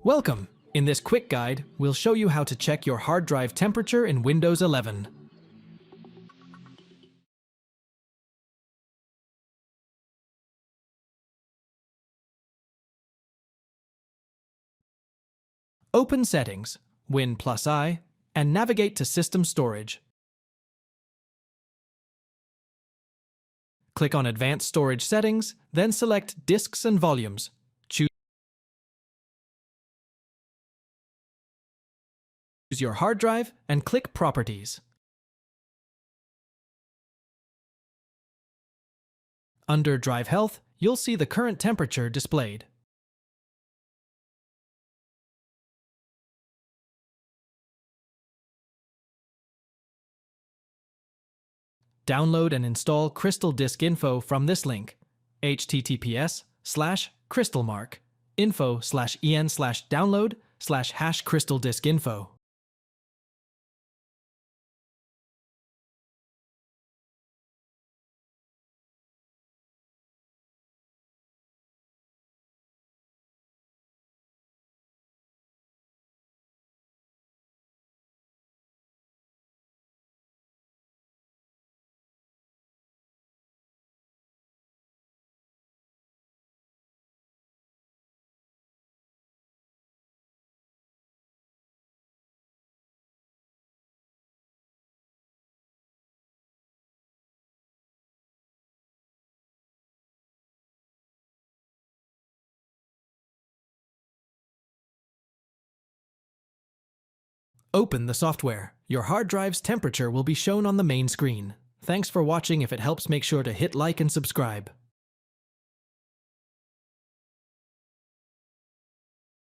Welcome! In this quick guide, we'll show you how to check your hard drive temperature in Windows 11. Open Settings, Win+I, and navigate to System Storage. Click on Advanced Storage Settings, then select Disks and Volumes. Choose your hard drive and click Properties. Under Drive Health, you'll see the current temperature displayed. Download and install CrystalDiskInfo from this link, https:/crystalmark.info/en/download/#CrystalDiskInfo. Open the software. Your hard drive's temperature will be shown on the main screen. Thanks for watching. If it helps, make sure to hit like and subscribe.